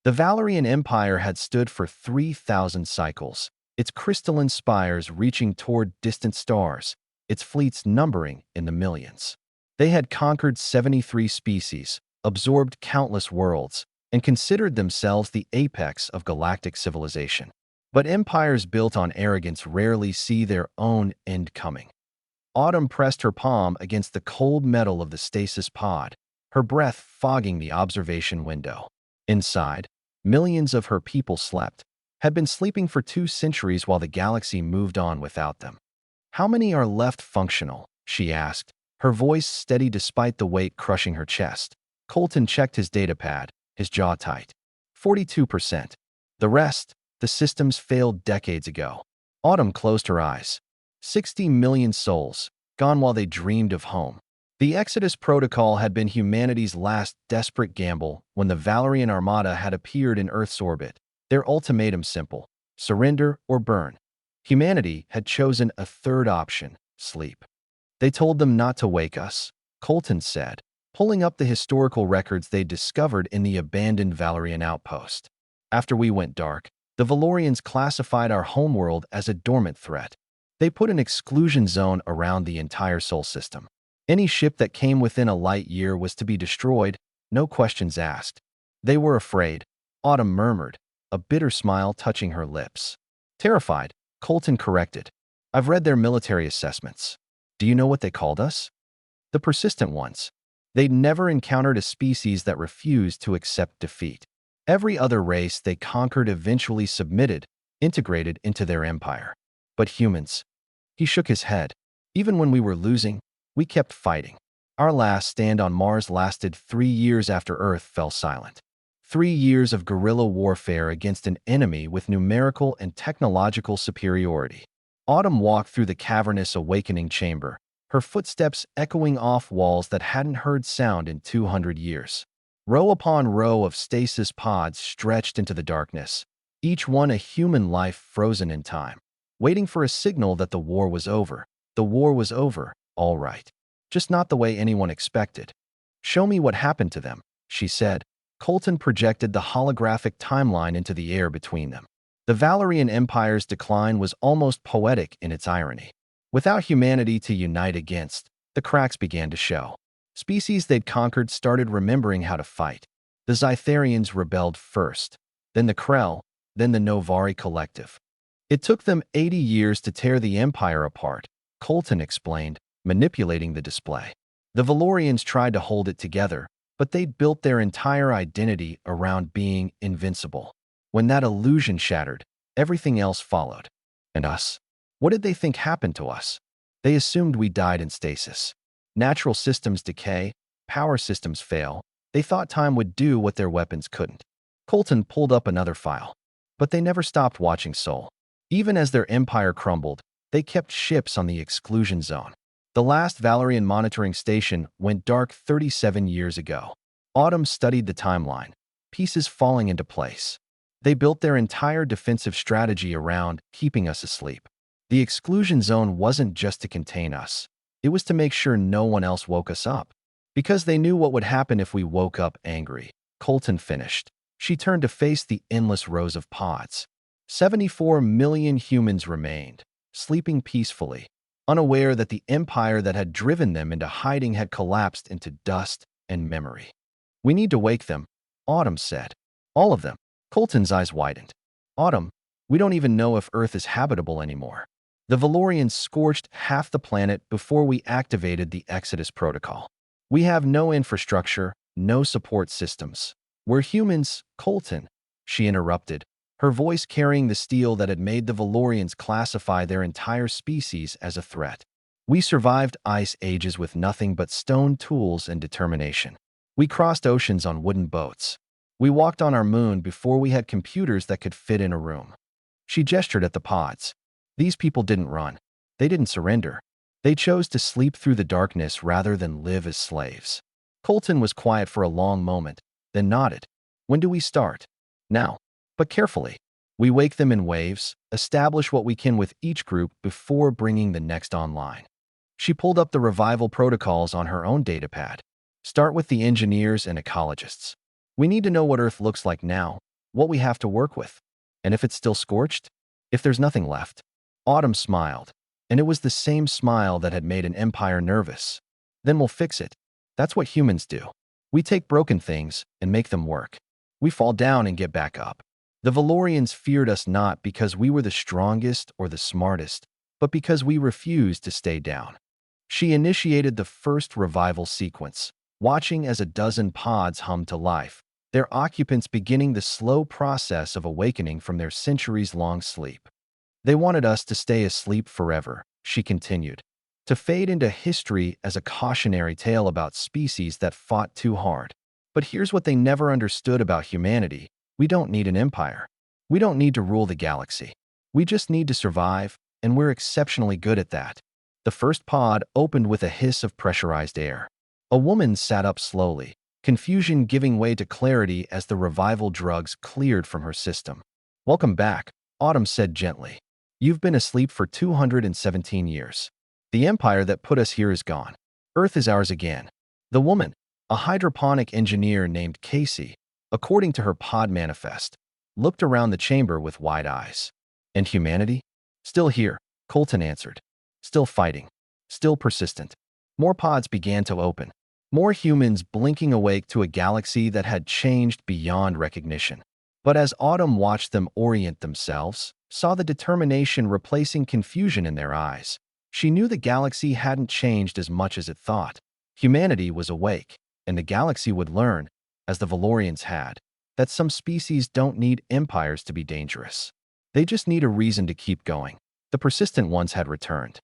The Valerian Empire had stood for 3,000 cycles, its crystalline spires reaching toward distant stars, its fleets numbering in the millions. They had conquered 73 species, absorbed countless worlds, and considered themselves the apex of galactic civilization. But empires built on arrogance rarely see their own end coming. Autumn pressed her palm against the cold metal of the stasis pod, her breath fogging the observation window. Inside, millions of her people slept, had been sleeping for 2 centuries while the galaxy moved on without them. "How many are left functional?" she asked, her voice steady despite the weight crushing her chest. Colton checked his datapad, his jaw tight. 42%. The rest, the systems failed decades ago. Autumn closed her eyes. 60 million souls, gone while they dreamed of home. The Exodus Protocol had been humanity's last desperate gamble when the Valerian Armada had appeared in Earth's orbit. Their ultimatum simple: surrender or burn. Humanity had chosen a third option: sleep. "They told them not to wake us," Colton said, pulling up the historical records they'd discovered in the abandoned Valerian outpost. "After we went dark, the Valorians classified our homeworld as a dormant threat. They put an exclusion zone around the entire Sol system. Any ship that came within a light year was to be destroyed, no questions asked." "They were afraid," Autumn murmured, a bitter smile touching her lips. "Terrified," Colton corrected. "I've read their military assessments. Do you know what they called us? The persistent ones." They'd never encountered a species that refused to accept defeat. Every other race they conquered eventually submitted, integrated into their empire. But humans? He shook his head. "Even when we were losing, we kept fighting. Our last stand on Mars lasted 3 years after Earth fell silent. 3 years of guerrilla warfare against an enemy with numerical and technological superiority." Autumn walked through the cavernous awakening chamber, her footsteps echoing off walls that hadn't heard sound in 200 years. Row upon row of stasis pods stretched into the darkness, each one a human life frozen in time, waiting for a signal that the war was over. The war was over, all right. Just not the way anyone expected. "Show me what happened to them," she said. Colton projected the holographic timeline into the air between them. The Valerian Empire's decline was almost poetic in its irony. Without humanity to unite against, the cracks began to show. Species they'd conquered started remembering how to fight. The Zytharians rebelled first, then the Krell, then the Novari Collective. "It took them 80 years to tear the Empire apart," Colton explained, manipulating the display. "The Valorians tried to hold it together, but they'd built their entire identity around being invincible. When that illusion shattered, everything else followed. And us? What did they think happened to us? They assumed we died in stasis. Natural systems decay, power systems fail. They thought time would do what their weapons couldn't." Colton pulled up another file. "But they never stopped watching Sol. Even as their empire crumbled, they kept ships on the exclusion zone. The last Valerian monitoring station went dark 37 years ago." Autumn studied the timeline, pieces falling into place. "They built their entire defensive strategy around keeping us asleep. The exclusion zone wasn't just to contain us. It was to make sure no one else woke us up. Because they knew what would happen if we woke up angry." Colton finished. She turned to face the endless rows of pods. 74 million humans remained, sleeping peacefully, unaware that the empire that had driven them into hiding had collapsed into dust and memory. "We need to wake them," Autumn said. "All of them." Colton's eyes widened. "Autumn, we don't even know if Earth is habitable anymore. The Valorians scorched half the planet before we activated the Exodus Protocol. We have no infrastructure, no support systems. We're humans, Colton," she interrupted, her voice carrying the steel that had made the Valorians classify their entire species as a threat. "We survived ice ages with nothing but stone tools and determination. We crossed oceans on wooden boats. We walked on our moon before we had computers that could fit in a room." She gestured at the pods. "These people didn't run. They didn't surrender. They chose to sleep through the darkness rather than live as slaves." Colton was quiet for a long moment, then nodded. "When do we start?" "Now. But carefully. We wake them in waves, establish what we can with each group before bringing the next online." She pulled up the revival protocols on her own datapad. "Start with the engineers and ecologists. We need to know what Earth looks like now, what we have to work with. And if it's still scorched? If there's nothing left? Autumn smiled, and it was the same smile that had made an empire nervous. Then we'll fix it. That's what humans do. We take broken things and make them work. We fall down and get back up. The Valorians feared us not because we were the strongest or the smartest, but because we refused to stay down. She initiated the first revival sequence, watching as a dozen pods hummed to life, their occupants beginning the slow process of awakening from their centuries-long sleep. They wanted us to stay asleep forever, she continued, to fade into history as a cautionary tale about species that fought too hard. But here's what they never understood about humanity. We don't need an empire. We don't need to rule the galaxy. We just need to survive, and we're exceptionally good at that. The first pod opened with a hiss of pressurized air. A woman sat up slowly, confusion giving way to clarity as the revival drugs cleared from her system. "Welcome back," Autumn said gently. "You've been asleep for 217 years. The empire that put us here is gone. Earth is ours again." The woman, a hydroponic engineer named Casey, according to her pod manifest, looked around the chamber with wide eyes. "And humanity?" "Still here," Colton answered. "Still fighting. Still persistent." More pods began to open. More humans blinking awake to a galaxy that had changed beyond recognition. But as Autumn watched them orient themselves, saw the determination replacing confusion in their eyes, she knew the galaxy hadn't changed as much as it thought. Humanity was awake, and the galaxy would learn, as the Valorians had, that some species don't need empires to be dangerous. They just need a reason to keep going. The persistent ones had returned.